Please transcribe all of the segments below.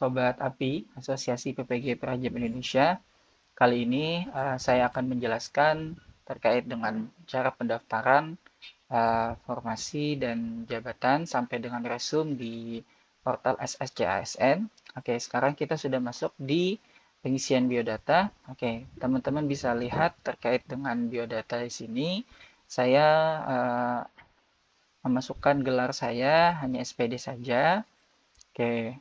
Sobat API, Asosiasi PPG Perajin Indonesia. Kali ini saya akan menjelaskan terkait dengan cara pendaftaran, formasi dan jabatan sampai dengan resume di portal SSCASN. Oke, sekarang kita sudah masuk di pengisian biodata. Oke, teman-teman bisa lihat terkait dengan biodata di sini. Saya memasukkan gelar saya hanya SPD saja. Oke,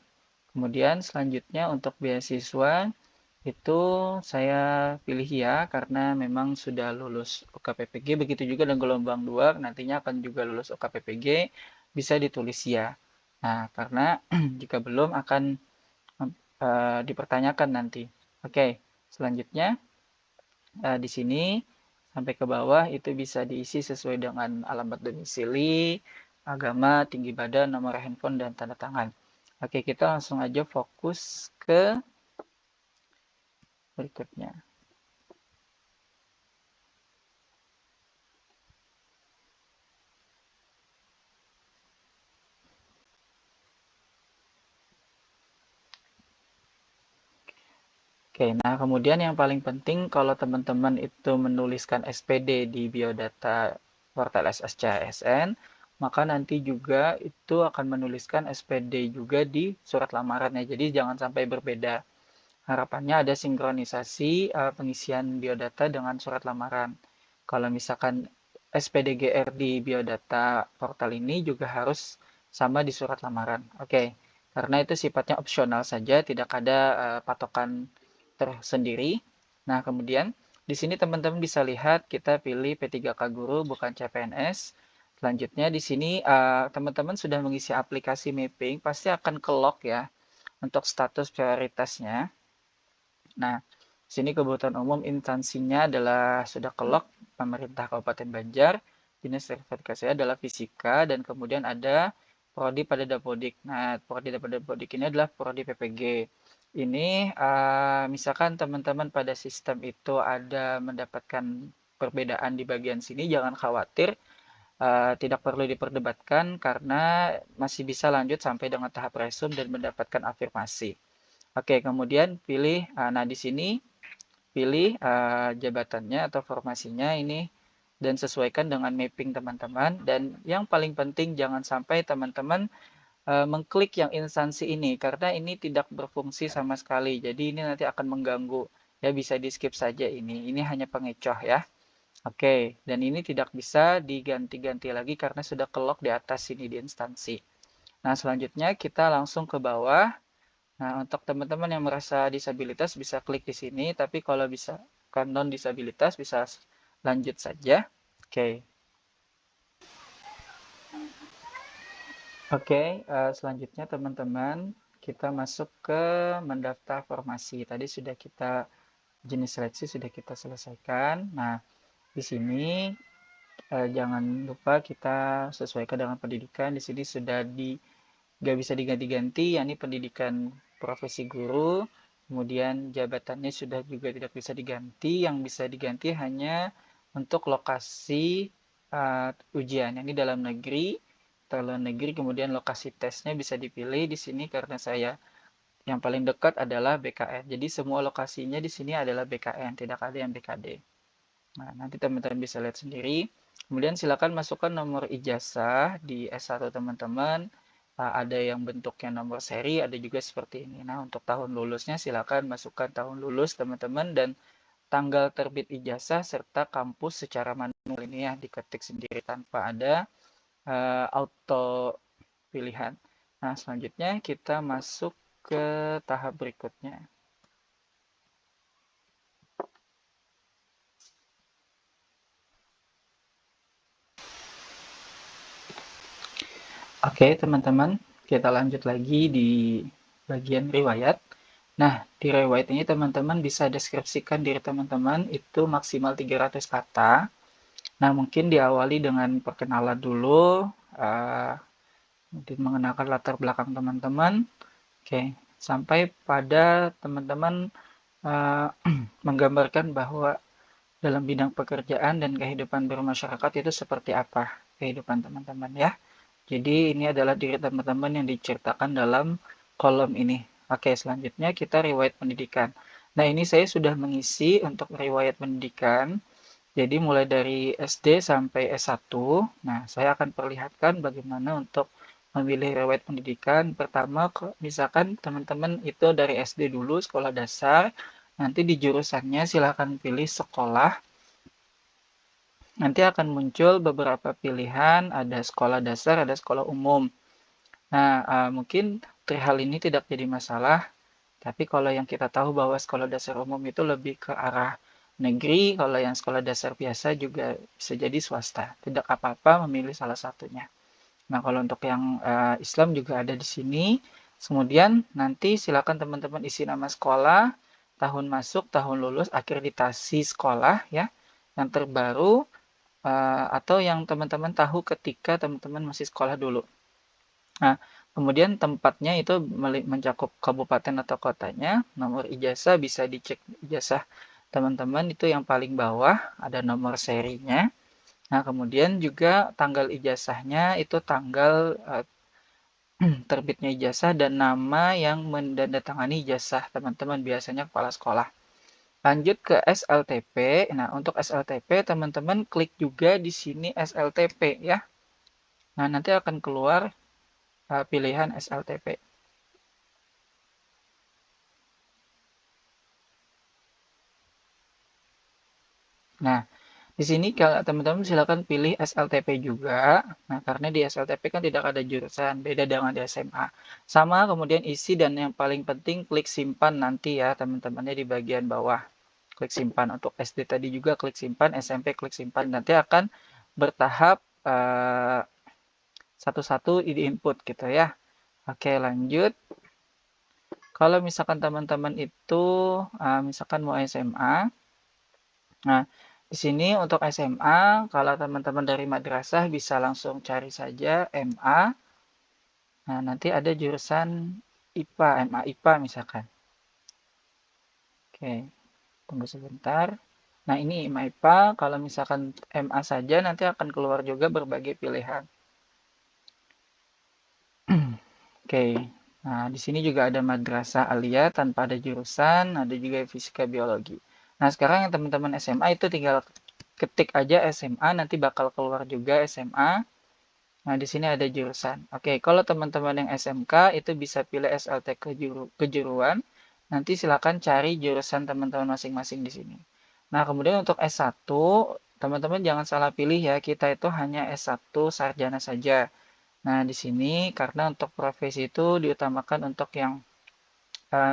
kemudian selanjutnya untuk beasiswa itu saya pilih ya karena memang sudah lulus UKPPG, begitu juga dengan gelombang 2 nantinya akan juga lulus UKPPG, bisa ditulis ya. Nah, karena jika belum akan dipertanyakan nanti. Oke, selanjutnya di sini sampai ke bawah itu bisa diisi sesuai dengan alamat domisili, agama, tinggi badan, nomor handphone, dan tanda tangan. Oke, kita langsung aja fokus ke berikutnya. Oke, nah kemudian yang paling penting kalau teman-teman itu menuliskan SPD di biodata portal SSCASN, maka nanti juga itu akan menuliskan SPD juga di surat lamarannya. Jadi jangan sampai berbeda. Harapannya ada sinkronisasi pengisian biodata dengan surat lamaran. Kalau misalkan SPDGR di biodata portal ini juga harus sama di surat lamaran. Oke, karena itu sifatnya opsional saja, tidak ada patokan tersendiri. Nah, kemudian di sini teman-teman bisa lihat kita pilih P3K Guru bukan CPNS. Selanjutnya di sini teman-teman sudah mengisi aplikasi mapping, pasti akan ke lock ya untuk status prioritasnya. Nah, sini kebutuhan umum instansinya adalah sudah kelok pemerintah Kabupaten Banjar, jenis sertifikasi adalah fisika, dan kemudian ada prodi pada Dapodik. Nah, prodi pada Dapodik ini adalah prodi PPG. Ini misalkan teman-teman pada sistem itu ada mendapatkan perbedaan di bagian sini, jangan khawatir, tidak perlu diperdebatkan karena masih bisa lanjut sampai dengan tahap resume dan mendapatkan afirmasi. Oke, kemudian pilih, nah di sini pilih jabatannya atau formasinya ini dan sesuaikan dengan mapping teman-teman. Dan yang paling penting jangan sampai teman-teman mengklik yang instansi ini karena ini tidak berfungsi sama sekali. Jadi ini nanti akan mengganggu. Ya bisa di skip saja ini. Ini hanya pengecoh ya. Oke, dan ini tidak bisa diganti-ganti lagi karena sudah kelok di atas sini di instansi. Nah, selanjutnya kita langsung ke bawah. Nah, untuk teman-teman yang merasa disabilitas bisa klik di sini, tapi kalau bisa kan non disabilitas bisa lanjut saja. Oke. Oke, selanjutnya teman-teman kita masuk ke mendaftar formasi. Tadi sudah kita jenis seleksi sudah kita selesaikan. Nah, di sini jangan lupa kita sesuaikan dengan pendidikan. Di sini sudah nggak bisa diganti-ganti, yakni pendidikan profesi guru, kemudian jabatannya sudah juga tidak bisa diganti, yang bisa diganti hanya untuk lokasi ujian, yakni dalam negeri, kemudian lokasi tesnya bisa dipilih di sini karena saya yang paling dekat adalah BKN. Jadi semua lokasinya di sini adalah BKN, tidak ada yang BKD. Nah, nanti teman-teman bisa lihat sendiri. Kemudian silakan masukkan nomor ijazah di S1 teman-teman. Ada yang bentuknya nomor seri, ada juga seperti ini. Nah, untuk tahun lulusnya silakan masukkan tahun lulus teman-teman dan tanggal terbit ijazah serta kampus secara manual ini ya diketik sendiri tanpa ada auto pilihan. Nah, selanjutnya kita masuk ke tahap berikutnya. Oke, teman-teman, kita lanjut lagi di bagian riwayat. Nah, di riwayat ini teman-teman bisa deskripsikan diri teman-teman itu maksimal 300 kata. Nah, mungkin diawali dengan perkenalan dulu, mungkin mengenalkan latar belakang teman-teman. Oke, sampai pada teman-teman menggambarkan bahwa dalam bidang pekerjaan dan kehidupan bermasyarakat itu seperti apa kehidupan teman-teman ya. Jadi ini adalah diri teman-teman yang diceritakan dalam kolom ini. Oke, selanjutnya kita riwayat pendidikan. Nah, ini saya sudah mengisi untuk riwayat pendidikan. Jadi mulai dari SD sampai S1. Nah, saya akan perlihatkan bagaimana untuk memilih riwayat pendidikan. Pertama, misalkan teman-teman itu dari SD dulu, sekolah dasar. Nanti di jurusannya silahkan pilih sekolah. Nanti akan muncul beberapa pilihan, ada sekolah dasar, ada sekolah umum. Nah, mungkin hal ini tidak jadi masalah, tapi kalau yang kita tahu bahwa sekolah dasar umum itu lebih ke arah negeri, kalau yang sekolah dasar biasa juga bisa jadi swasta. Tidak apa-apa memilih salah satunya. Nah, kalau untuk yang Islam juga ada di sini. Kemudian nanti silakan teman-teman isi nama sekolah, tahun masuk, tahun lulus, akreditasi sekolah ya, yang terbaru atau yang teman-teman tahu ketika teman-teman masih sekolah dulu. Nah, kemudian tempatnya itu mencakup kabupaten atau kotanya, nomor ijazah bisa dicek ijazah teman-teman itu yang paling bawah, ada nomor serinya. Nah, kemudian juga tanggal ijazahnya itu tanggal terbitnya ijazah dan nama yang mendandatangani ijazah teman-teman, biasanya kepala sekolah. Lanjut ke SLTP. Nah, untuk SLTP teman-teman klik juga di sini SLTP ya. Nah, nanti akan keluar pilihan SLTP. Nah, di sini kalau teman-teman silakan pilih SLTP juga. Nah, karena di SLTP kan tidak ada jurusan, beda dengan di SMA. Sama, kemudian isi dan yang paling penting klik simpan nanti ya teman-temannya di bagian bawah. Klik simpan untuk SD tadi juga klik simpan, SMP klik simpan. Nanti akan bertahap satu-satu di input gitu ya. Oke, lanjut. Kalau misalkan teman-teman itu misalkan mau SMA. Nah, di sini untuk SMA, kalau teman-teman dari madrasah bisa langsung cari saja MA. Nah, nanti ada jurusan IPA, MA IPA misalkan. Oke, tunggu sebentar. Nah, ini MA IPA, kalau misalkan MA saja nanti akan keluar juga berbagai pilihan. Oke, nah di sini juga ada madrasah alia tanpa ada jurusan, ada juga fisika biologi. Nah, sekarang yang teman-teman SMA itu tinggal ketik aja SMA, nanti bakal keluar juga SMA. Nah, di sini ada jurusan. Oke, kalau teman-teman yang SMK itu bisa pilih SLT kejuruan. Nanti silakan cari jurusan teman-teman masing-masing di sini. Nah, kemudian untuk S1, teman-teman jangan salah pilih ya. Kita itu hanya S1 sarjana saja. Nah, di sini karena untuk profesi itu diutamakan untuk yang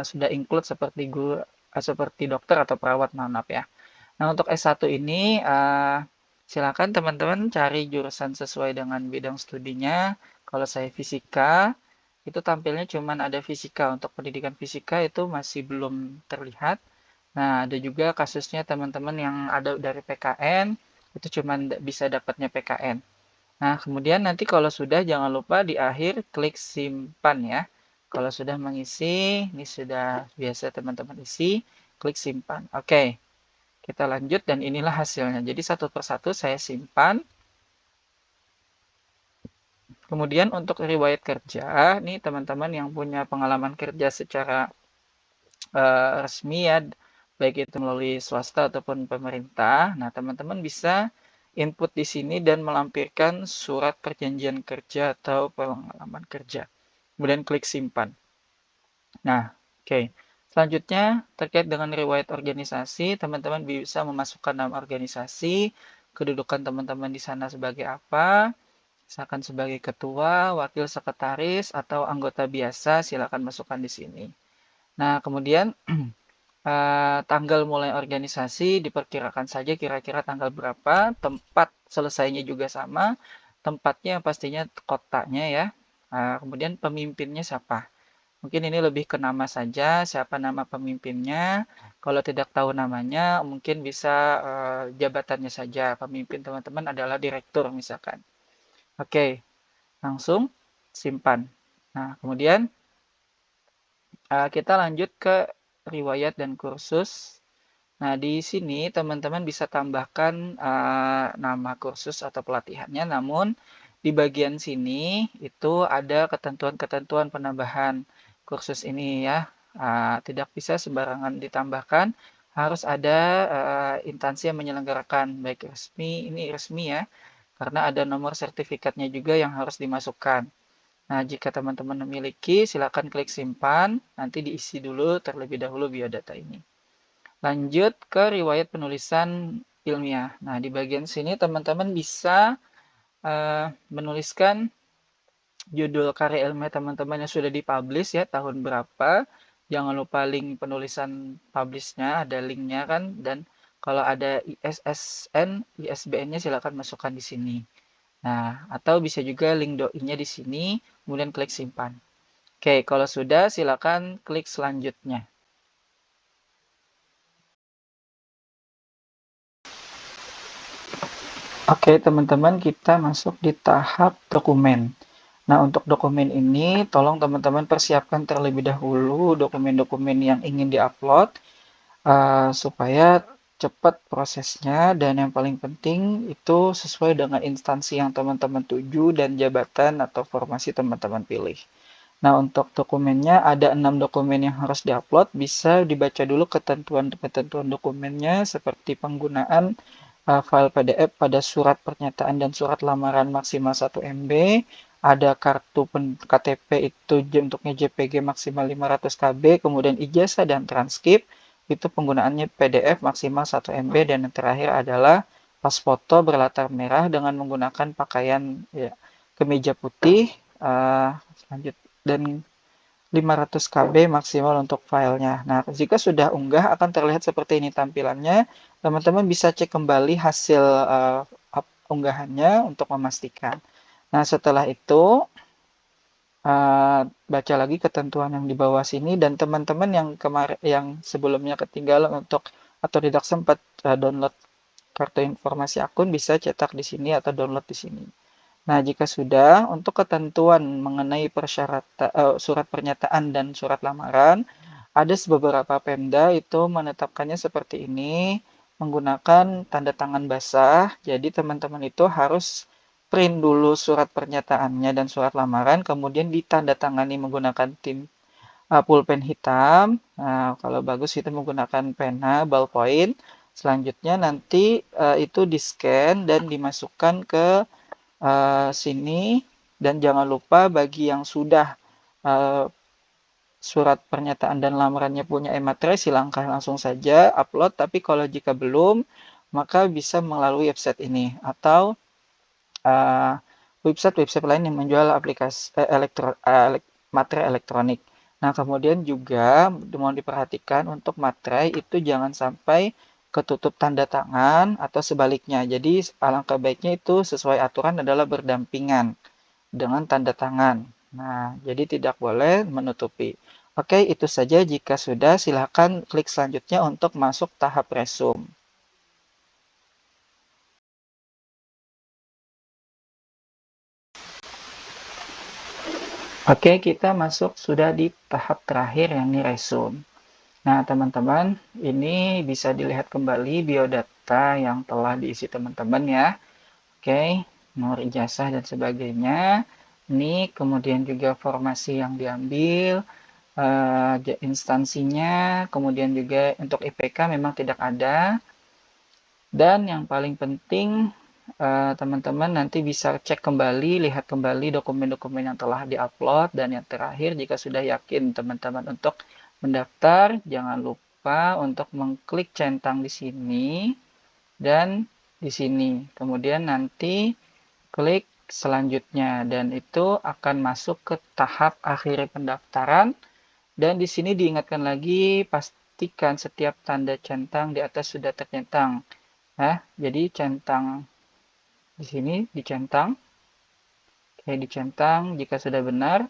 sudah include seperti guru, seperti dokter atau perawat, mohon maaf ya. Nah, untuk S1 ini silakan teman-teman cari jurusan sesuai dengan bidang studinya. Kalau saya fisika, itu tampilnya cuma ada fisika. Untuk pendidikan fisika itu masih belum terlihat. Nah, ada juga kasusnya teman-teman yang ada dari PKN, itu cuma bisa dapatnya PKN. Nah, kemudian nanti kalau sudah jangan lupa di akhir klik simpan ya. Kalau sudah mengisi, ini sudah biasa teman-teman isi, klik simpan. Oke, kita lanjut dan inilah hasilnya. Jadi satu persatu saya simpan. Kemudian untuk riwayat kerja, nih teman-teman yang punya pengalaman kerja secara resmi ya, baik itu melalui swasta ataupun pemerintah. Nah, teman-teman bisa input di sini dan melampirkan surat perjanjian kerja atau pengalaman kerja. Kemudian klik simpan. Nah, oke. Selanjutnya, terkait dengan riwayat organisasi, teman-teman bisa memasukkan nama organisasi, kedudukan teman-teman di sana sebagai apa, misalkan sebagai ketua, wakil sekretaris, atau anggota biasa, silakan masukkan di sini. Nah, kemudian tanggal mulai organisasi diperkirakan saja kira-kira tanggal berapa, tempat selesainya juga sama, tempatnya pastinya kotanya ya, kemudian pemimpinnya siapa. Mungkin ini lebih ke nama saja, siapa nama pemimpinnya. Kalau tidak tahu namanya, mungkin bisa jabatannya saja. Pemimpin teman-teman adalah direktur misalkan. Oke, langsung simpan. Nah, kemudian kita lanjut ke riwayat dan kursus. Nah, di sini teman-teman bisa tambahkan nama kursus atau pelatihannya, namun di bagian sini itu ada ketentuan-ketentuan penambahan. kursus ini ya. Tidak bisa sembarangan ditambahkan, harus ada instansi yang menyelenggarakan, baik resmi, ini resmi ya, karena ada nomor sertifikatnya juga yang harus dimasukkan. Nah, jika teman-teman memiliki, silakan klik simpan, nanti diisi dulu terlebih dahulu biodata ini. Lanjut ke riwayat penulisan ilmiah. Nah, di bagian sini teman-teman bisa menuliskan judul karya ilmiah teman-teman yang sudah dipublish ya, tahun berapa. Jangan lupa link penulisan publishnya, ada linknya kan, dan kalau ada ISSN, ISBN-nya silakan masukkan di sini. Nah, atau bisa juga link doi-nya di sini, kemudian klik simpan. Oke, kalau sudah silakan klik selanjutnya. Oke, teman-teman, kita masuk di tahap dokumen. Nah, untuk dokumen ini, tolong teman-teman persiapkan terlebih dahulu dokumen-dokumen yang ingin diupload supaya cepat prosesnya, dan yang paling penting itu sesuai dengan instansi yang teman-teman tuju dan jabatan atau formasi teman-teman pilih. Nah, untuk dokumennya ada 6 dokumen yang harus diupload. Bisa dibaca dulu ketentuan-ketentuan dokumennya seperti penggunaan file PDF pada surat pernyataan dan surat lamaran maksimal 1 MB. Ada kartu KTP itu bentuknya JPG maksimal 500 KB, kemudian ijazah dan transkrip itu penggunaannya PDF maksimal 1 MB, dan yang terakhir adalah pas foto berlatar merah dengan menggunakan pakaian ya, kemeja putih. Lanjut, dan 500 KB maksimal untuk filenya. Nah, jika sudah unggah akan terlihat seperti ini tampilannya. Teman-teman bisa cek kembali hasil unggahannya untuk memastikan. Nah, setelah itu baca lagi ketentuan yang di bawah sini, dan teman-teman yang sebelumnya ketinggalan untuk atau tidak sempat download kartu informasi akun bisa cetak di sini atau download di sini. Nah, jika sudah, untuk ketentuan mengenai persyaratan surat pernyataan dan surat lamaran, ada beberapa Pemda itu menetapkannya seperti ini, menggunakan tanda tangan basah. Jadi teman-teman itu harus print dulu surat pernyataannya dan surat lamaran, kemudian ditandatangani menggunakan pulpen hitam. Nah, kalau bagus itu menggunakan pena ballpoint. Selanjutnya nanti itu di-scan dan dimasukkan ke sini, dan jangan lupa bagi yang sudah surat pernyataan dan lamarannya punya e-materai, silahkan langsung saja upload. Tapi kalau jika belum, maka bisa melalui website ini atau website-website lain yang menjual aplikasi materai elektronik. Nah, kemudian juga mohon diperhatikan untuk materai itu jangan sampai ketutup tanda tangan atau sebaliknya. Jadi alangkah baiknya itu sesuai aturan adalah berdampingan dengan tanda tangan. Nah, jadi tidak boleh menutupi. Oke, itu saja. Jika sudah, silakan klik selanjutnya untuk masuk tahap resume. Oke, kita masuk sudah di tahap terakhir, yakni resume. Nah, teman-teman, ini bisa dilihat kembali biodata yang telah diisi teman-teman ya. Oke, nomor ijazah dan sebagainya. Ini kemudian juga formasi yang diambil, instansinya, kemudian juga untuk IPK memang tidak ada. Dan yang paling penting, teman-teman nanti bisa cek kembali, lihat kembali dokumen-dokumen yang telah diupload. Dan yang terakhir, jika sudah yakin teman-teman untuk mendaftar, jangan lupa untuk mengklik centang di sini dan di sini. Kemudian nanti klik selanjutnya, dan itu akan masuk ke tahap akhir pendaftaran. Dan di sini diingatkan lagi, pastikan setiap tanda centang di atas sudah tercentang. Nah, jadi centang di sini dicentang, kayak dicentang jika sudah benar.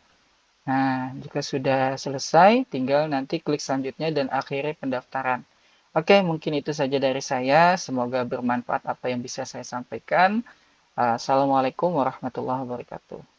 Nah, jika sudah selesai, tinggal nanti klik selanjutnya dan akhiri pendaftaran. Oke, mungkin itu saja dari saya. Semoga bermanfaat apa yang bisa saya sampaikan. Assalamualaikum warahmatullahi wabarakatuh.